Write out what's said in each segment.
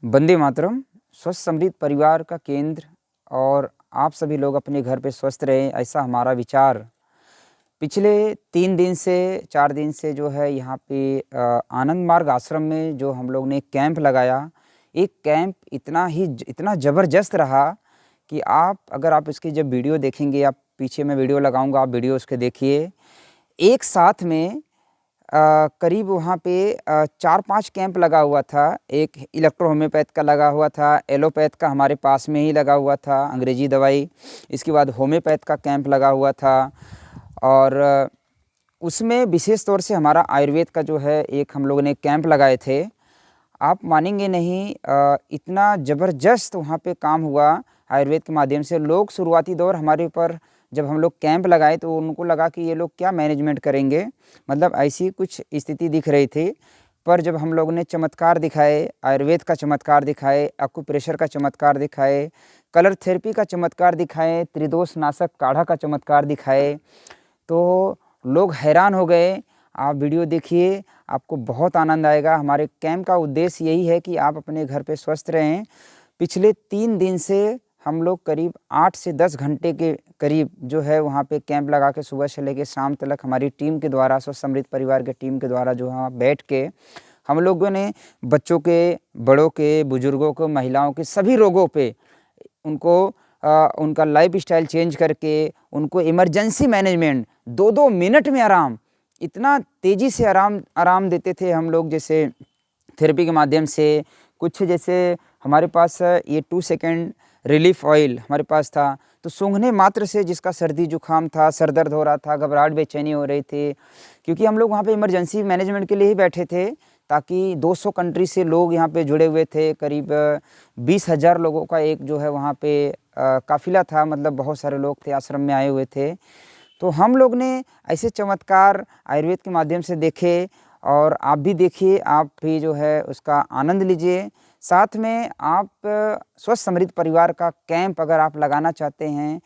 वंदे मातरम। स्वस्थ समृद्ध परिवार का केंद्र और आप सभी लोग अपने घर पे स्वस्थ रहें, ऐसा हमारा विचार पिछले 3 दिन से 4 दिन से जो है यहाँ पे आनंद मार्ग आश्रम में जो हम लोग ने कैंप लगाया। एक कैंप इतना ज़बरदस्त रहा कि अगर आप इसकी जब वीडियो देखेंगे, आप पीछे मैं वीडियो लगाऊंगा, आप वीडियो उसके देखिए। एक साथ में करीब वहाँ पे 4-5 कैंप लगा हुआ था। एक इलेक्ट्रो होम्योपैथ का लगा हुआ था, एलोपैथ का हमारे पास में ही लगा हुआ था, अंग्रेजी दवाई। इसके बाद होम्योपैथ का कैंप लगा हुआ था और उसमें विशेष तौर से हमारा आयुर्वेद का जो है एक हम लोगों ने कैंप लगाए थे। आप मानेंगे नहीं, इतना ज़बरदस्त वहाँ पे काम हुआ आयुर्वेद के माध्यम से। लोग शुरुआती दौर हमारे ऊपर जब हम लोग कैंप लगाए तो उनको लगा कि ये लोग क्या मैनेजमेंट करेंगे, मतलब ऐसी कुछ स्थिति दिख रही थी। पर जब हम लोगों ने चमत्कार दिखाए, आयुर्वेद का चमत्कार दिखाए, एक्यूप्रेशर का चमत्कार दिखाए, कलर थेरेपी का चमत्कार दिखाए, त्रिदोष नाशक काढ़ा का चमत्कार दिखाए, तो लोग हैरान हो गए। आप वीडियो देखिए, आपको बहुत आनंद आएगा। हमारे कैंप का उद्देश्य यही है कि आप अपने घर पे स्वस्थ रहें। पिछले 3 दिन से हम लोग करीब 8 से 10 घंटे के करीब जो है वहाँ पे कैंप लगा के सुबह से लेकर शाम तक हमारी टीम के द्वारा, स्वस्थ समृद्ध परिवार के टीम के द्वारा जो है बैठ के हम लोगों ने बच्चों के, बड़ों के, बुजुर्गों को, महिलाओं के सभी रोगों पे उनको उनका लाइफ स्टाइल चेंज करके उनको इमरजेंसी मैनेजमेंट 2-2 मिनट में आराम, इतना तेज़ी से आराम देते थे हम लोग। जैसे थेरेपी के माध्यम से कुछ, जैसे हमारे पास ये 2 सेकेंड रिलीफ ऑयल हमारे पास था, तो सूंघने मात्र से जिसका सर्दी जुकाम था, सर दर्द हो रहा था, घबराहट बेचैनी हो रही थी, क्योंकि हम लोग वहाँ पे इमरजेंसी मैनेजमेंट के लिए ही बैठे थे, ताकि 200 कंट्री से लोग यहाँ पे जुड़े हुए थे। करीब 20,000 लोगों का एक जो है वहाँ पे काफ़िला था, मतलब बहुत सारे लोग थे आश्रम में आए हुए थे। तो हम लोग ने ऐसे चमत्कार आयुर्वेद के माध्यम से देखे और आप भी देखिए, आप भी जो है उसका आनंद लीजिए। साथ में आप स्वस्थ समृद्ध परिवार का कैंप अगर आप लगाना चाहते हैं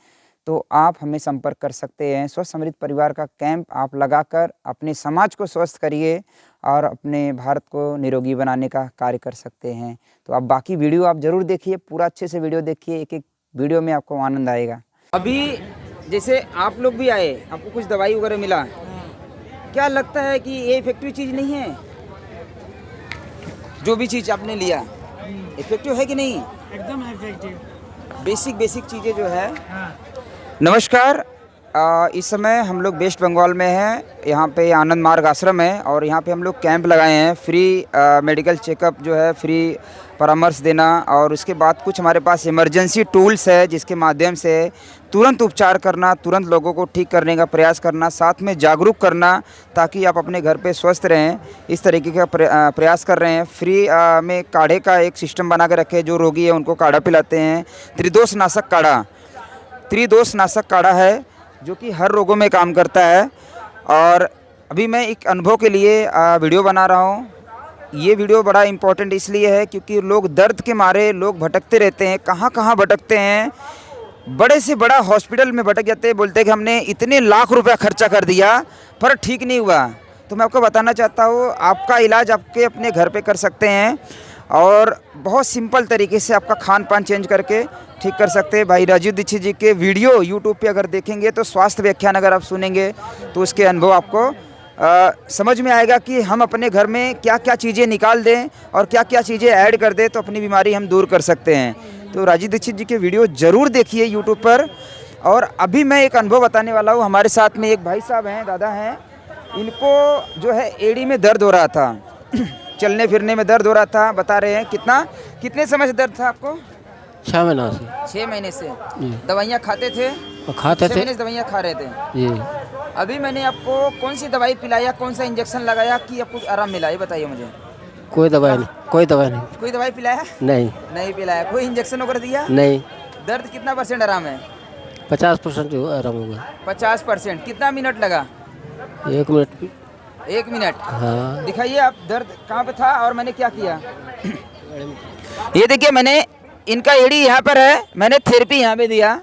तो आप हमें संपर्क कर सकते हैं। स्वस्थ समृद्ध परिवार का कैंप आप लगाकर अपने समाज को स्वस्थ करिए और अपने भारत को निरोगी बनाने का कार्य कर सकते हैं। तो आप बाकी वीडियो आप ज़रूर देखिए, पूरा अच्छे से वीडियो देखिए, एक वीडियो में आपको आनंद आएगा। अभी जैसे आप लोग भी आए, आपको कुछ दवाई वगैरह मिला, क्या लगता है कि ये इफेक्टिव चीज़ नहीं है? जो भी चीज़ आपने लिया इफेक्टिव है कि नहीं? एकदम इफेक्टिव। बेसिक चीज़ें जो है। नमस्कार, इस समय हम लोग वेस्ट बंगाल में हैं। यहाँ पे आनंद मार्ग आश्रम है और यहाँ पे हम लोग कैंप लगाए हैं। फ्री मेडिकल चेकअप जो है, फ्री परामर्श देना, और उसके बाद कुछ हमारे पास इमरजेंसी टूल्स है जिसके माध्यम से तुरंत उपचार करना, तुरंत लोगों को ठीक करने का प्रयास करना, साथ में जागरूक करना ताकि आप अपने घर पे स्वस्थ रहें। इस तरीके का प्रयास कर रहे हैं। फ्री में काढ़े का एक सिस्टम बना के रखे, जो रोगी है उनको काढ़ा पिलाते हैं। त्रिदोष नाशक काढ़ा है जो कि हर रोगों में काम करता है। और अभी मैं एक अनुभव के लिए वीडियो बना रहा हूँ। ये वीडियो बड़ा इम्पोर्टेंट इसलिए है क्योंकि लोग दर्द के मारे लोग भटकते रहते हैं, कहाँ भटकते हैं, बड़े से बड़ा हॉस्पिटल में भटक जाते हैं, बोलते हैं कि हमने इतने लाख रुपया खर्चा कर दिया पर ठीक नहीं हुआ। तो मैं आपको बताना चाहता हूँ, आपका इलाज आपके अपने घर पे कर सकते हैं और बहुत सिंपल तरीके से आपका खान पान चेंज करके ठीक कर सकते हैं। भाई राजीव दीक्षित जी के वीडियो यूट्यूब पे अगर देखेंगे तो स्वास्थ्य व्याख्यान अगर आप सुनेंगे तो उसके अनुभव आपको समझ में आएगा कि हम अपने घर में क्या क्या चीज़ें निकाल दें और क्या क्या चीज़ें ऐड कर दें तो अपनी बीमारी हम दूर कर सकते हैं। तो राजीव दीक्षित जी के वीडियो ज़रूर देखिए यूट्यूब पर। और अभी मैं एक अनुभव बताने वाला हूँ। हमारे साथ में एक भाई साहब हैं, दादा हैं, इनको जो है एड़ी में दर्द हो रहा था, चलने फिरने में दर्द हो रहा था। बता रहे हैं कितने समय से दर्द था आपको? 6 महीना से। 6 महीने से दवाइयाँ खाते थे? 6 महीने से दवाइयाँ खा रहे थे जी। अभी मैंने आपको कौन सी दवाई पिलाया, कौन सा इंजेक्शन लगाया कि आपको आराम मिला, ये बताइए मुझे। कोई दवाई नहीं। कोई दवाई पिलाया? नहीं पिलाया। कोई इंजेक्शन वगैरह दिया? नहीं। दर्द कितना % आराम है? 50% जो आराम होगा। 50%। कितना मिनट लगा? 1 मिनट। 1 मिनट? हाँ। दिखाइए आप दर्द कहाँ पे था और मैंने क्या किया। ये देखिए, मैंने इनका एड़ी यहाँ पर है, मैंने थेरेपी यहाँ पे दिया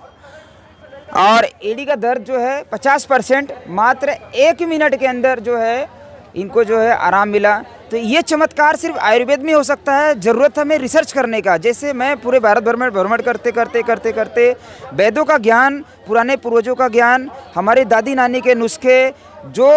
और एड़ी का दर्द जो है 50% मात्र 1 मिनट के अंदर जो है इनको जो है आराम मिला। तो तो ये चमत्कार सिर्फ आयुर्वेद में हो सकता है। ज़रूरत हमें रिसर्च करने का। जैसे मैं पूरे भारत भर में भ्रमण करते वेदों का ज्ञान, पुराने पूर्वजों का ज्ञान, हमारे दादी नानी के नुस्खे, जो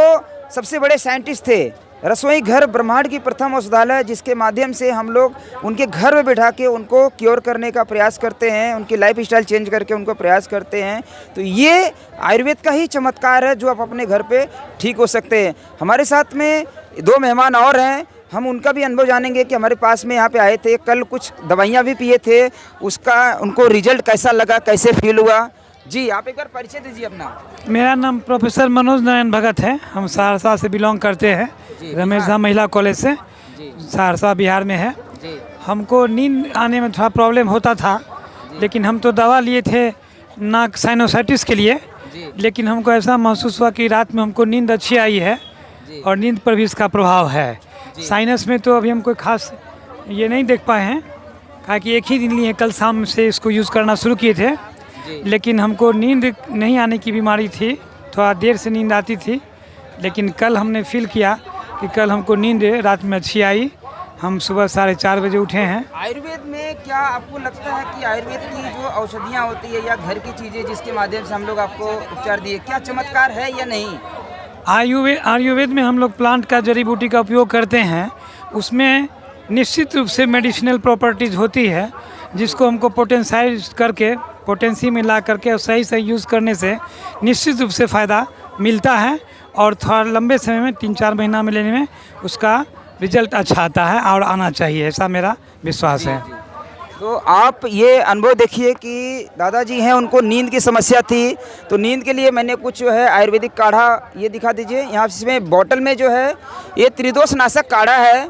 सबसे बड़े साइंटिस्ट थे, रसोई घर ब्रह्मांड की प्रथम औषधालय, जिसके माध्यम से हम लोग उनके घर में बिठा के उनको क्योर करने का प्रयास करते हैं, उनकी लाइफ स्टाइल चेंज करके उनको प्रयास करते हैं। तो ये आयुर्वेद का ही चमत्कार है जो आप अपने घर पे ठीक हो सकते हैं। हमारे साथ में 2 मेहमान और हैं, हम उनका भी अनुभव जानेंगे कि हमारे पास में यहाँ पे आए थे, कल कुछ दवाइयाँ भी पिए थे, उसका उनको रिजल्ट कैसा लगा, कैसे फील हुआ। जी, आप एक बार परिचय दीजिए अपना। मेरा नाम प्रोफेसर मनोज नारायण भगत है। हम सहरसा से बिलोंग करते हैं, रमेश धाम महिला कॉलेज से, सहरसा बिहार में है। हमको नींद आने में थोड़ा प्रॉब्लम होता था, लेकिन हम तो दवा लिए थे नाक साइनोसाइटिस के लिए, लेकिन हमको ऐसा महसूस हुआ कि रात में हमको नींद अच्छी आई है और नींद पर भी इसका प्रभाव है। साइनस में तो अभी हम कोई खास ये नहीं देख पाए हैं, कहा कि एक ही दिन लिए, कल शाम से इसको यूज़ करना शुरू किए थे, लेकिन हमको नींद नहीं आने की बीमारी थी, थोड़ा देर से नींद आती थी, लेकिन कल हमने फील किया कि कल हमको नींद रात में अच्छी आई। हम सुबह 4:30 बजे उठे हैं। आयुर्वेद में क्या आपको लगता है कि आयुर्वेद की जो औषधियाँ होती है या घर की चीज़ें जिसके माध्यम से हम लोग आपको उपचार दिए, क्या चमत्कार है या नहीं? आयुर्वेद में हम लोग प्लांट का जड़ी बूटी का उपयोग करते हैं, उसमें निश्चित रूप से मेडिसिनल प्रॉपर्टीज़ होती है, जिसको हमको पोटेंसाइज करके, पोटेंसी में ला करके और सही यूज़ करने से निश्चित रूप से फ़ायदा मिलता है और थोड़ा लंबे समय में 3-4 महीना में लेने में उसका रिजल्ट अच्छा आता है और आना चाहिए, ऐसा मेरा विश्वास है। तो आप ये अनुभव देखिए कि दादाजी हैं, उनको नींद की समस्या थी, तो नींद के लिए मैंने कुछ जो है आयुर्वेदिक काढ़ा, ये दिखा दीजिए यहाँ, इसमें बॉटल में जो है ये त्रिदोष नाशक काढ़ा है,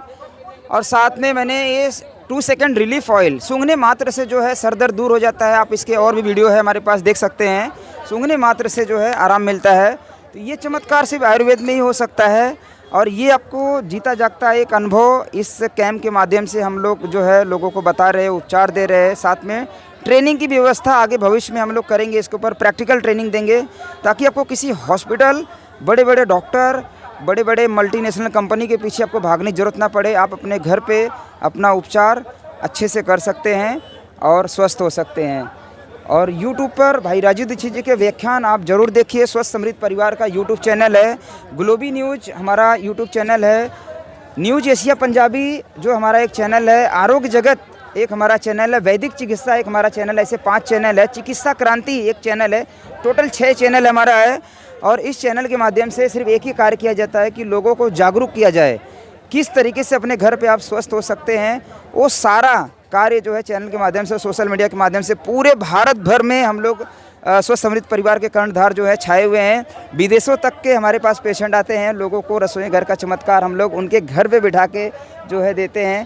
और साथ में मैंने ये 2 सेकंड रिलीफ ऑयल, सूंघने मात्र से जो है सर दर्द दूर हो जाता है। आप इसके और भी वीडियो है हमारे पास, देख सकते हैं, सूंघने मात्र से जो है आराम मिलता है। तो ये चमत्कार सिर्फ आयुर्वेद में ही हो सकता है, और ये आपको जीता जागता एक अनुभव इस कैंप के माध्यम से हम लोग जो है लोगों को बता रहे हैं, उपचार दे रहे हैं। साथ में ट्रेनिंग की व्यवस्था आगे भविष्य में हम लोग करेंगे, इसके ऊपर प्रैक्टिकल ट्रेनिंग देंगे, ताकि आपको किसी हॉस्पिटल, बड़े बड़े डॉक्टर, बड़े बड़े मल्टीनेशनल कंपनी के पीछे आपको भागने की ज़रूरत ना पड़े। आप अपने घर पे अपना उपचार अच्छे से कर सकते हैं और स्वस्थ हो सकते हैं। और YouTube पर भाई राजीव दीक्षित जी के व्याख्यान आप ज़रूर देखिए। स्वस्थ समृद्ध परिवार का YouTube चैनल है, ग्लोबी न्यूज़ हमारा YouTube चैनल है, न्यूज़ एशिया पंजाबी जो हमारा एक चैनल है, आरोग्य जगत एक हमारा चैनल है, वैदिक चिकित्सा एक हमारा चैनल है, ऐसे 5 चैनल है, चिकित्सा क्रांति एक चैनल है, टोटल 6 चैनल हमारा है। और इस चैनल के माध्यम से सिर्फ एक ही कार्य किया जाता है कि लोगों को जागरूक किया जाए, किस तरीके से अपने घर पे आप स्वस्थ हो सकते हैं। वो सारा कार्य जो है चैनल के माध्यम से, सोशल मीडिया के माध्यम से पूरे भारत भर में हम लोग स्वस्थ समृद्ध परिवार के कर्णधार जो है छाए हुए हैं। विदेशों तक के हमारे पास पेशेंट आते हैं, लोगों को रसोई घर का चमत्कार हम लोग उनके घर पे बिठा के जो है देते हैं।